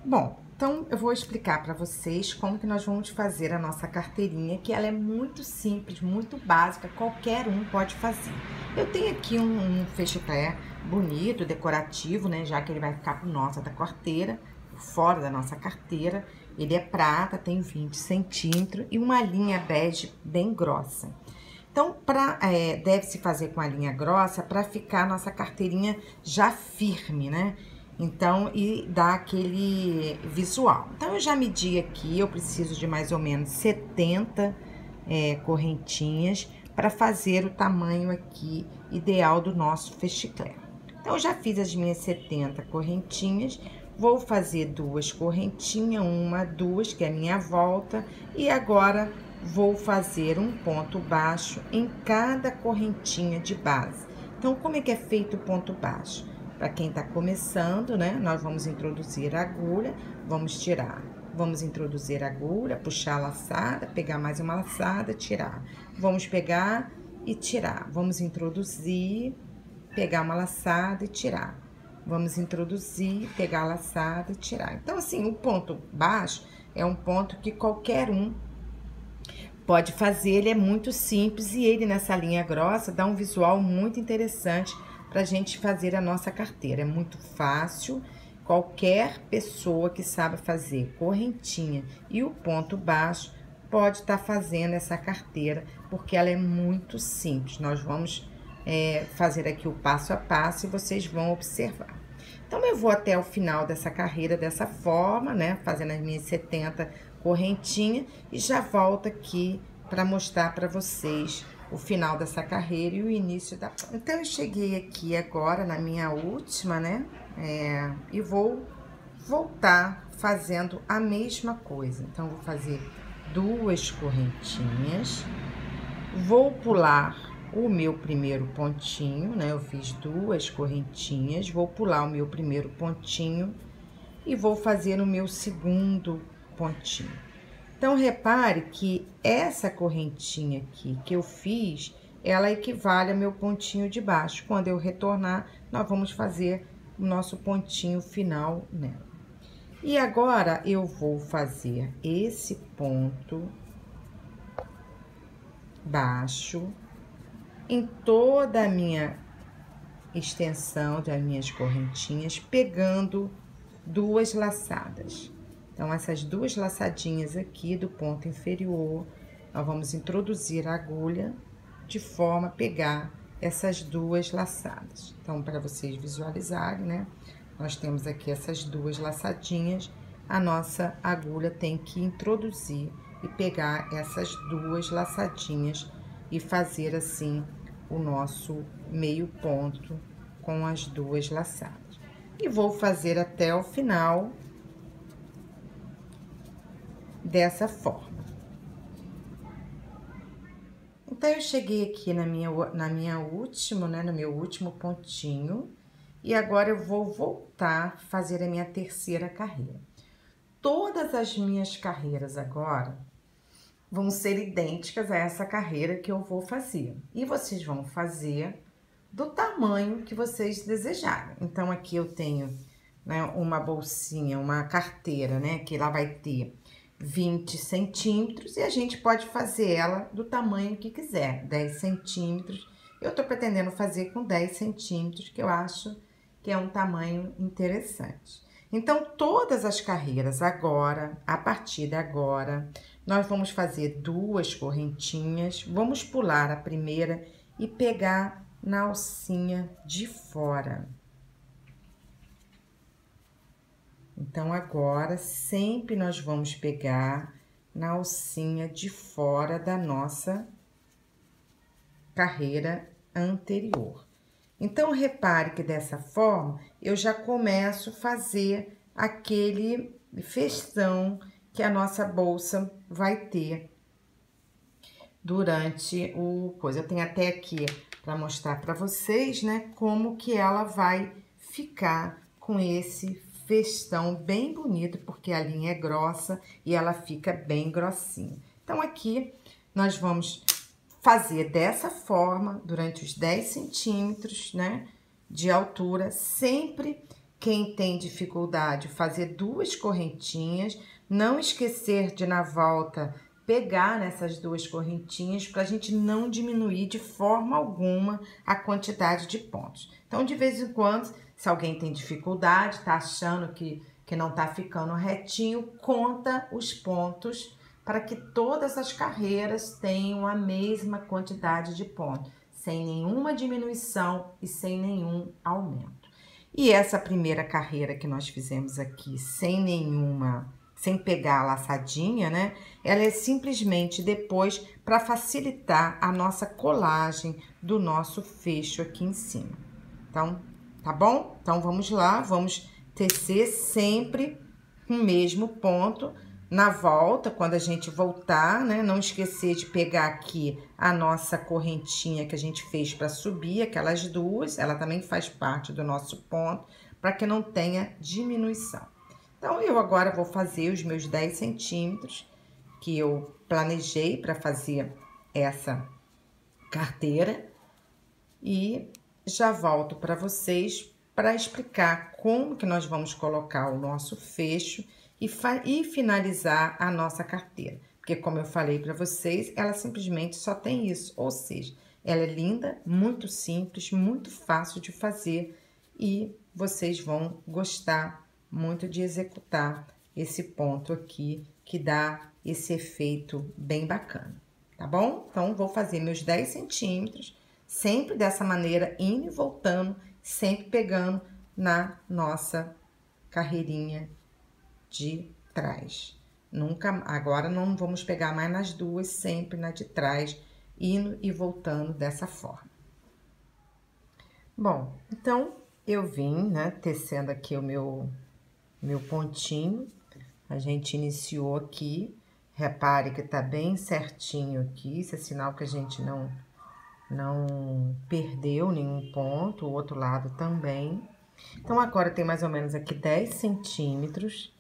Bom, então eu vou explicar para vocês como que nós vamos fazer a nossa carteirinha, que ela é muito simples, muito básica, qualquer um pode fazer. Eu tenho aqui um fecheclé bonito, decorativo, né, já que ele vai ficar por nossa da carteira, fora da nossa carteira. Ele é prata, tem 20 centímetros e uma linha bege bem grossa. Então, deve-se fazer com a linha grossa para ficar a nossa carteirinha já firme, né? Então, e dá aquele visual. Então, eu já medi aqui, eu preciso de mais ou menos 70 correntinhas para fazer o tamanho aqui ideal do nosso fechiclé. Então, eu já fiz as minhas 70 correntinhas, vou fazer 2 correntinhas, 1, 2, que é a minha volta, e agora vou fazer um ponto baixo em cada correntinha de base. Então, como é que é feito o ponto baixo? Para quem tá começando, né? Nós vamos introduzir a agulha, vamos tirar. Vamos introduzir a agulha, puxar a laçada, pegar mais uma laçada, tirar. Vamos pegar e tirar. Vamos introduzir, pegar uma laçada e tirar. Vamos introduzir, pegar a laçada e tirar. Então, assim, o ponto baixo é um ponto que qualquer um pode fazer, ele é muito simples e ele nessa linha grossa dá um visual muito interessante para a gente fazer a nossa carteira. É muito fácil, qualquer pessoa que saiba fazer correntinha e o ponto baixo pode estar fazendo essa carteira, porque ela é muito simples. Nós vamos fazer aqui o passo a passo e vocês vão observar. Então, eu vou até o final dessa carreira dessa forma, né? Fazendo as minhas 70 correntinhas e já volto aqui para mostrar para vocês o final dessa carreira e o início da... Então, eu cheguei aqui agora na minha última, né? E vou voltar fazendo a mesma coisa. Então, vou fazer 2 correntinhas, vou pular o meu primeiro pontinho, né? Eu fiz 2 correntinhas, vou pular o meu primeiro pontinho e vou fazer o meu segundo pontinho. Então, repare que essa correntinha aqui que eu fiz, ela equivale ao meu pontinho de baixo. Quando eu retornar, nós vamos fazer o nosso pontinho final nela. E agora, eu vou fazer esse ponto baixo em toda a minha extensão das minhas correntinhas, pegando 2 laçadas. Então, essas 2 laçadinhas aqui do ponto inferior, nós vamos introduzir a agulha de forma a pegar essas 2 laçadas. Então, para vocês visualizarem, né? Nós temos aqui essas 2 laçadinhas, a nossa agulha tem que introduzir e pegar essas 2 laçadinhas e fazer assim o nosso meio ponto com as 2 laçadas. E vou fazer até o final dessa forma. Então, eu cheguei aqui na minha última, né, no meu último pontinho, e agora eu vou voltar a fazer a minha terceira carreira. Todas as minhas carreiras agora vão ser idênticas a essa carreira que eu vou fazer. E vocês vão fazer do tamanho que vocês desejarem. Então, aqui eu tenho, né, uma bolsinha, uma carteira, né, que ela vai ter 20 centímetros e a gente pode fazer ela do tamanho que quiser, 10 centímetros. Eu tô pretendendo fazer com 10 centímetros, que eu acho que é um tamanho interessante. Então, todas as carreiras agora, a partir de agora, nós vamos fazer 2 correntinhas, vamos pular a primeira e pegar na alcinha de fora. Então, agora, sempre nós vamos pegar na alcinha de fora da nossa carreira anterior. Então, repare que dessa forma, eu já começo a fazer aquele festão que a nossa bolsa vai ter durante o coisa. Eu tenho até aqui para mostrar para vocês, né, como que ela vai ficar com esse festão bem bonito, porque a linha é grossa e ela fica bem grossinha. Então, aqui nós vamos fazer dessa forma durante os 10 centímetros, né, de altura, sempre Quem tem dificuldade, fazer 2 correntinhas, não esquecer de, na volta, pegar nessas 2 correntinhas para a gente não diminuir de forma alguma a quantidade de pontos. Então, de vez em quando, se alguém tem dificuldade, tá achando que não tá ficando retinho, conta os pontos para que todas as carreiras tenham a mesma quantidade de pontos, sem nenhuma diminuição e sem nenhum aumento. E essa primeira carreira que nós fizemos aqui, sem pegar a laçadinha, né? Ela é simplesmente depois para facilitar a nossa colagem do nosso fecho aqui em cima. Então, tá bom? Então, vamos lá, vamos tecer sempre o mesmo ponto. Na volta, quando a gente voltar, né? Não esquecer de pegar aqui a nossa correntinha que a gente fez para subir, aquelas 2, ela também faz parte do nosso ponto, para que não tenha diminuição. Então, eu agora vou fazer os meus 10 centímetros que eu planejei para fazer essa carteira e já volto para vocês para explicar como que nós vamos colocar o nosso fecho e finalizar a nossa carteira. Porque, como eu falei para vocês, ela simplesmente só tem isso, ou seja, ela é linda, muito simples, muito fácil de fazer e vocês vão gostar muito de executar esse ponto aqui, que dá esse efeito bem bacana, tá bom? Então, vou fazer meus 10 centímetros, sempre dessa maneira, indo e voltando, sempre pegando na nossa carreirinha de trás. Agora não vamos pegar mais nas 2, sempre na de trás, indo e voltando dessa forma. Bom, então, eu vim, né, tecendo aqui o meu pontinho. A gente iniciou aqui, repare que tá bem certinho aqui, isso é sinal que a gente não perdeu nenhum ponto, o outro lado também. Então, agora tem mais ou menos aqui 10 centímetros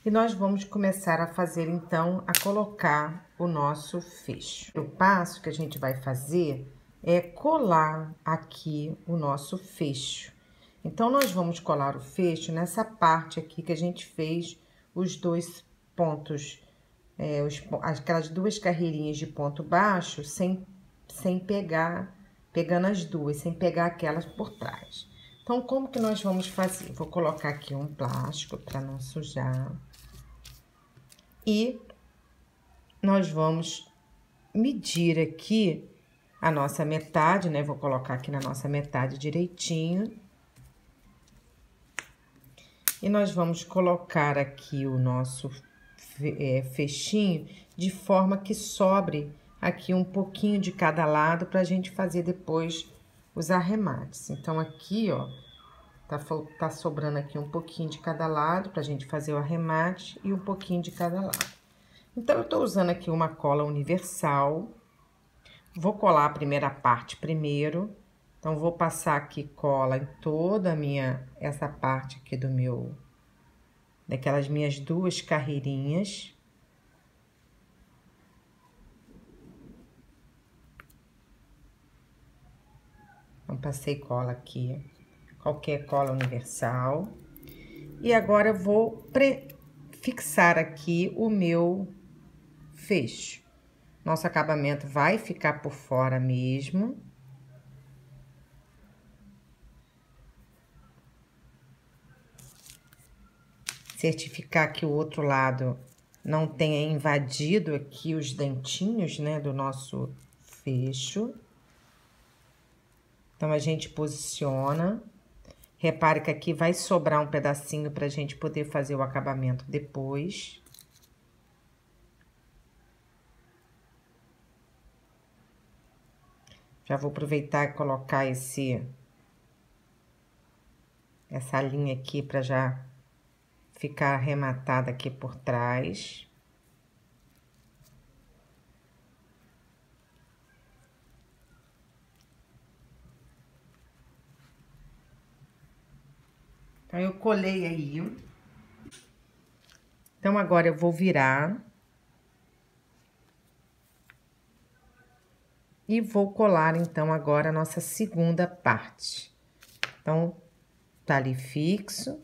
e nós vamos começar a fazer, então, a colocar o nosso fecho. O passo que a gente vai fazer é colar aqui o nosso fecho. Então, nós vamos colar o fecho nessa parte aqui que a gente fez os 2 pontos, aquelas 2 carreirinhas de ponto baixo, pegando as 2, sem pegar aquelas por trás. Então, como que nós vamos fazer? Vou colocar aqui um plástico para não sujar. E nós vamos medir aqui a nossa metade, né? Vou colocar aqui na nossa metade direitinho. E nós vamos colocar aqui o nosso fechinho de forma que sobre aqui um pouquinho de cada lado para a gente fazer depois os arremates. Então, aqui, ó, tá sobrando aqui um pouquinho de cada lado pra gente fazer o arremate e um pouquinho de cada lado. Então, eu tô usando aqui uma cola universal. Vou colar a primeira parte primeiro. Então, vou passar aqui cola em toda essa parte aqui daquelas minhas 2 carreirinhas. Então, passei cola aqui, qualquer cola universal. E agora, eu vou fixar aqui o meu fecho. Nosso acabamento vai ficar por fora mesmo. Certificar que o outro lado não tenha invadido aqui os dentinhos, né, do nosso fecho. Então, a gente posiciona. Repare que aqui vai sobrar um pedacinho pra gente poder fazer o acabamento depois. Já vou aproveitar e colocar essa linha aqui pra já ficar arrematada aqui por trás. Então, eu colei aí. Então, agora eu vou virar. E vou colar, então, agora a nossa segunda parte. Então, tá ali fixo.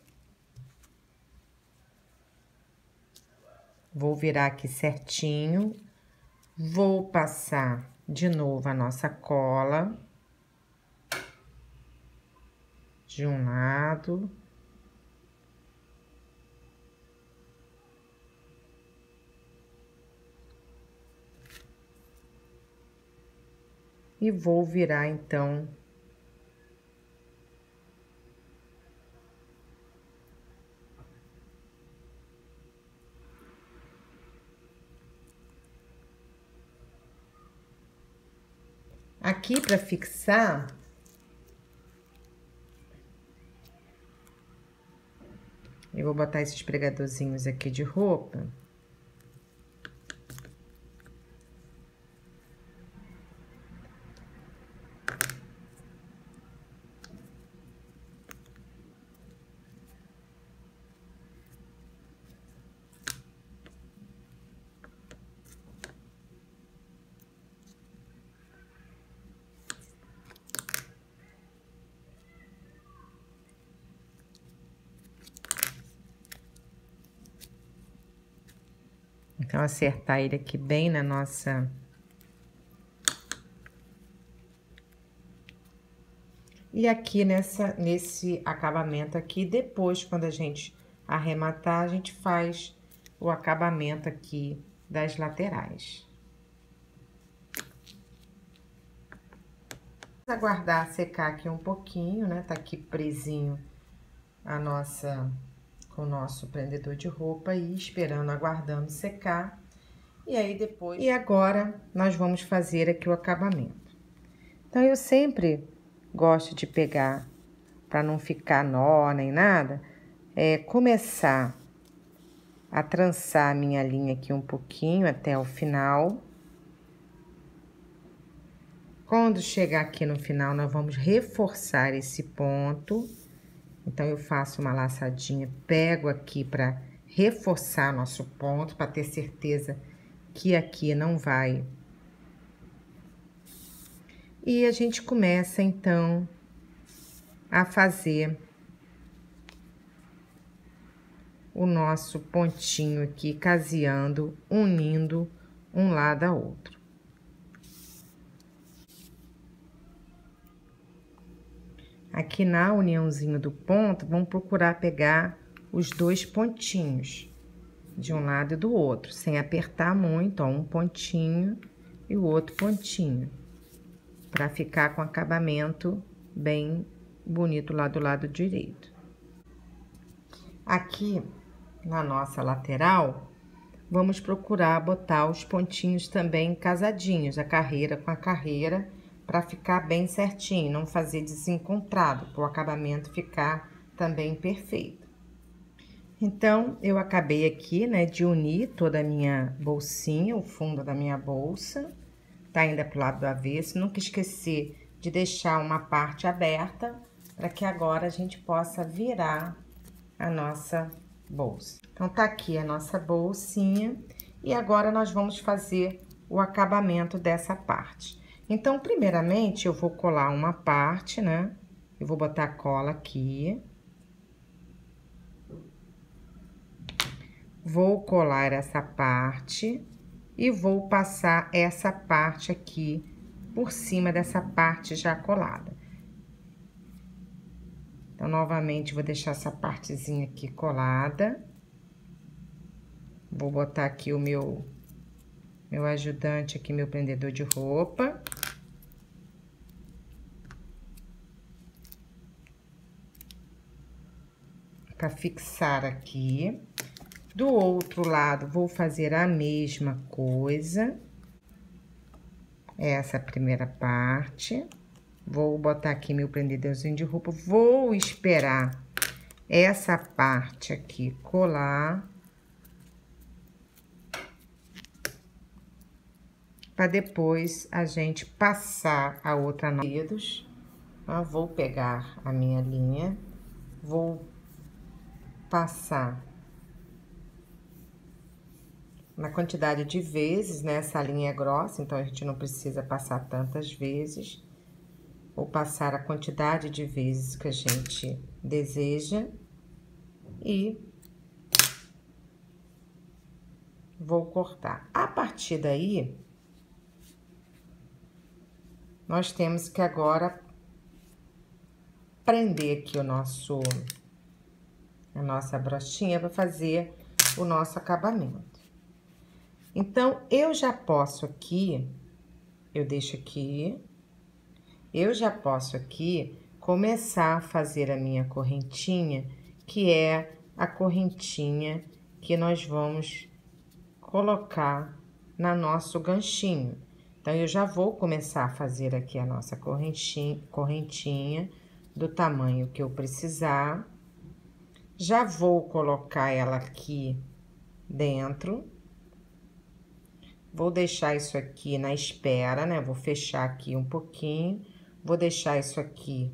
Vou virar aqui certinho. Vou passar de novo a nossa cola. De um lado. E vou virar, então, aqui para fixar, eu vou botar esses pregadorzinhos aqui de roupa. Então, acertar ele aqui bem na nossa... E aqui nesse acabamento aqui, depois, quando a gente arrematar, a gente faz o acabamento aqui das laterais. Vamos aguardar secar aqui um pouquinho, né? Tá aqui presinho com o nosso prendedor de roupa e esperando, aguardando secar. E aí depois... E agora, nós vamos fazer aqui o acabamento. Então, eu sempre gosto de pegar, para não ficar nó nem nada, começar a trançar a minha linha aqui um pouquinho até o final. Quando chegar aqui no final, nós vamos reforçar esse ponto. Então, eu faço uma laçadinha, pego aqui para reforçar nosso ponto, para ter certeza que aqui não vai. E a gente começa, então, a fazer o nosso pontinho aqui, caseando, unindo um lado ao outro. Aqui na uniãozinho do ponto, vamos procurar pegar os dois pontinhos, de um lado e do outro, sem apertar muito, ó, um pontinho e o outro pontinho, para ficar com acabamento bem bonito lá do lado direito. Aqui, na nossa lateral, vamos procurar botar os pontinhos também casadinhos, a carreira com a carreira, para ficar bem certinho, não fazer desencontrado, para o acabamento ficar também perfeito. Então, eu acabei aqui, né, de unir toda a minha bolsinha, o fundo da minha bolsa, tá ainda pro lado do avesso, nunca esquecer de deixar uma parte aberta, para que agora a gente possa virar a nossa bolsa. Então, tá aqui a nossa bolsinha, e agora nós vamos fazer o acabamento dessa parte. Então, primeiramente, eu vou colar uma parte, né? Eu vou botar a cola aqui. Vou colar essa parte e vou passar essa parte aqui por cima dessa parte já colada. Então, novamente, vou deixar essa partezinha aqui colada. Vou botar aqui o meu ajudante aqui, meu prendedor de roupa. Para fixar aqui. Do outro lado, vou fazer a mesma coisa. Essa primeira parte. Vou botar aqui meu prendedorzinho de roupa. Vou esperar essa parte aqui colar. Para depois a gente passar a outra dedos. Vou pegar a minha linha, vou passar na quantidade de vezes, né? Essa linha é grossa, então a gente não precisa passar tantas vezes. Vou passar a quantidade de vezes que a gente deseja e vou cortar. A partir daí, nós temos que agora prender aqui a nossa brochinha para fazer o nosso acabamento. Então, eu já posso aqui, eu deixo aqui, eu já posso aqui começar a fazer a minha correntinha, que é a correntinha que nós vamos colocar no nosso ganchinho. Então, eu já vou começar a fazer aqui a nossa correntinha do tamanho que eu precisar. Já vou colocar ela aqui dentro. Vou deixar isso aqui na espera, né? Vou fechar aqui um pouquinho. Vou deixar isso aqui.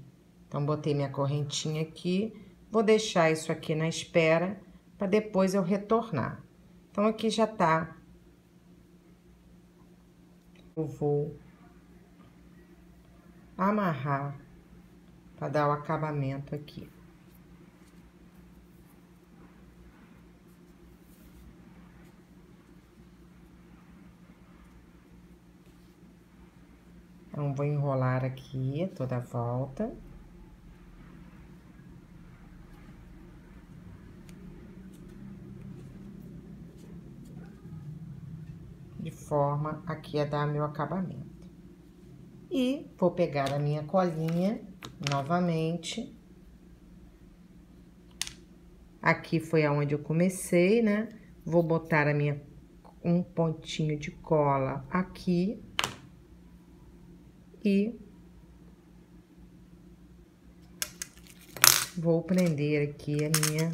Então, botei minha correntinha aqui. Vou deixar isso aqui na espera para depois eu retornar. Então, aqui já tá. Eu vou amarrar para dar o acabamento aqui. Então, vou enrolar aqui toda a volta. De forma aqui a dar meu acabamento. E vou pegar a minha colinha novamente. Aqui foi aonde eu comecei, né? Vou botar um pontinho de cola aqui. E vou prender aqui a minha...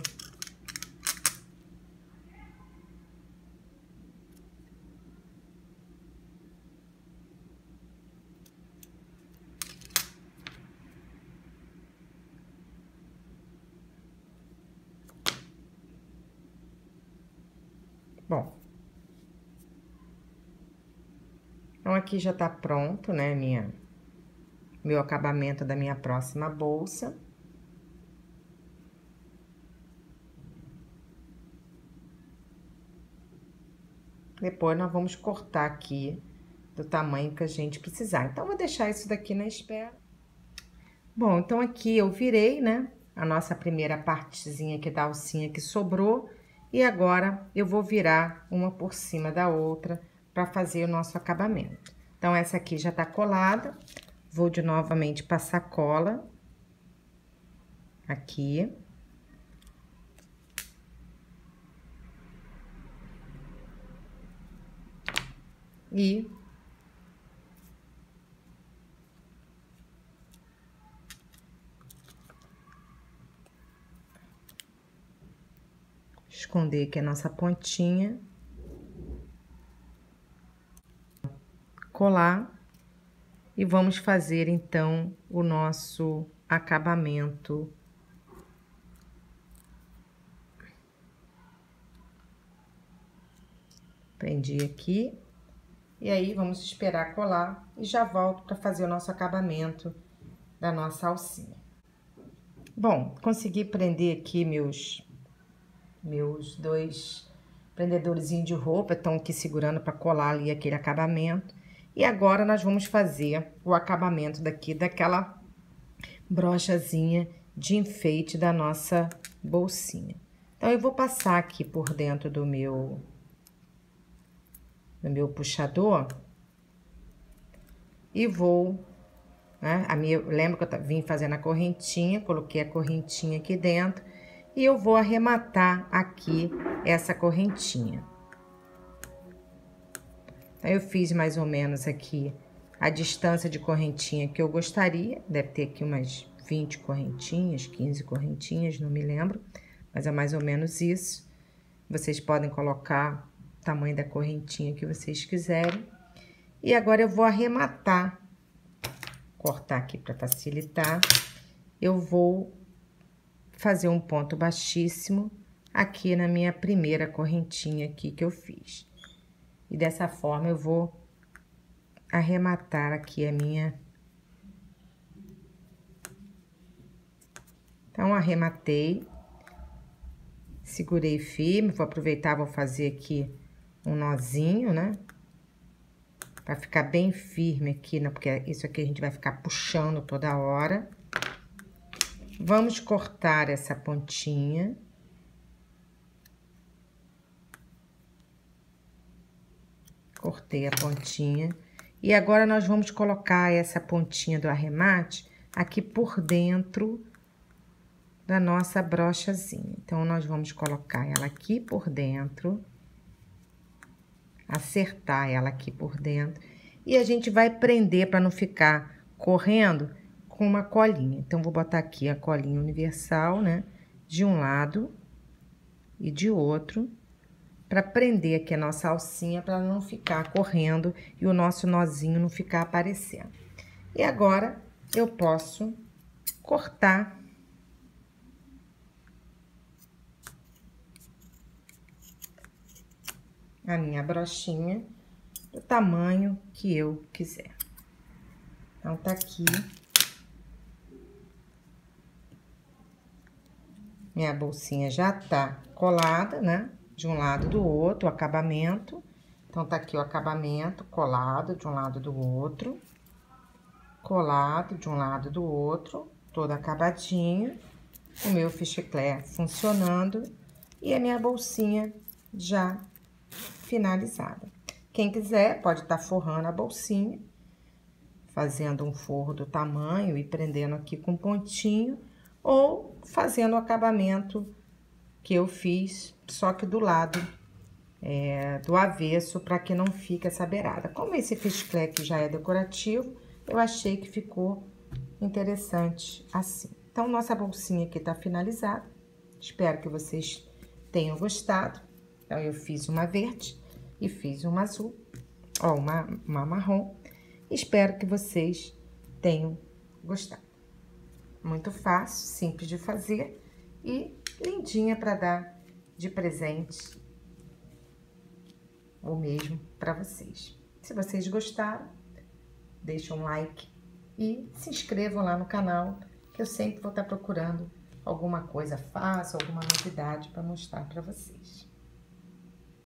Bom, então aqui já tá pronto, né, meu acabamento da minha próxima bolsa. Depois, nós vamos cortar aqui do tamanho que a gente precisar. Então, vou deixar isso daqui na espera. Bom, então aqui eu virei, né, a nossa primeira partezinha aqui da alcinha que sobrou. E agora, eu vou virar uma por cima da outra para fazer o nosso acabamento. Então, essa aqui já tá colada. Vou novamente passar cola. Aqui. E esconder aqui a nossa pontinha. Colar. E vamos fazer, então, o nosso acabamento. Prendi aqui. E aí, vamos esperar colar e já volto para fazer o nosso acabamento da nossa alcinha. Bom, consegui prender aqui meus dois prendedorzinhos de roupa, estão aqui segurando para colar ali aquele acabamento. E agora, nós vamos fazer o acabamento daquela brochazinha de enfeite da nossa bolsinha. Então, eu vou passar aqui por dentro do meu puxador e vou, né, lembra que eu vim fazendo a correntinha, coloquei a correntinha aqui dentro e eu vou arrematar aqui essa correntinha. Então, eu fiz mais ou menos aqui a distância de correntinha que eu gostaria, deve ter aqui umas 20 correntinhas, 15 correntinhas, não me lembro, mas é mais ou menos isso. Vocês podem colocar o tamanho da correntinha que vocês quiserem. E agora, eu vou arrematar, cortar aqui para facilitar. Eu vou fazer um ponto baixíssimo aqui na minha primeira correntinha aqui que eu fiz. E dessa forma, eu vou arrematar aqui a minha Então, arrematei, segurei firme, vou aproveitar, vou fazer aqui um nozinho, né? Pra ficar bem firme aqui, né? Porque isso aqui a gente vai ficar puxando toda hora. Vamos cortar essa pontinha. Cortei a pontinha. E agora, nós vamos colocar essa pontinha do arremate aqui por dentro da nossa brochazinha. Então, nós vamos colocar ela aqui por dentro, acertar ela aqui por dentro, e a gente vai prender para não ficar correndo com uma colinha. Então, vou botar aqui a colinha universal, né, de um lado e de outro, para prender aqui a nossa alcinha, para não ficar correndo e o nosso nozinho não ficar aparecendo. E agora, eu posso cortar a minha brochinha do tamanho que eu quiser. Então, tá aqui minha bolsinha já tá colada, né? De um lado do outro, o acabamento. Então, tá aqui o acabamento colado de um lado do outro, colado de um lado do outro, todo acabadinho. O meu fichiclé funcionando e a minha bolsinha já finalizada. Quem quiser pode estar forrando a bolsinha, fazendo um forro do tamanho e prendendo aqui com pontinho, ou fazendo o acabamento que eu fiz, só que do lado do avesso, para que não fique essa beirada. Como esse fichiclé aqui já é decorativo, eu achei que ficou interessante assim. Então, nossa bolsinha aqui tá finalizada. Espero que vocês tenham gostado. Então, eu fiz uma verde e fiz uma azul, ó, uma marrom. Espero que vocês tenham gostado. Muito fácil, simples de fazer e lindinha para dar de presente ou mesmo para vocês. Se vocês gostaram, deixa um like e se inscrevam lá no canal, que eu sempre vou estar procurando alguma coisa fácil, alguma novidade para mostrar para vocês.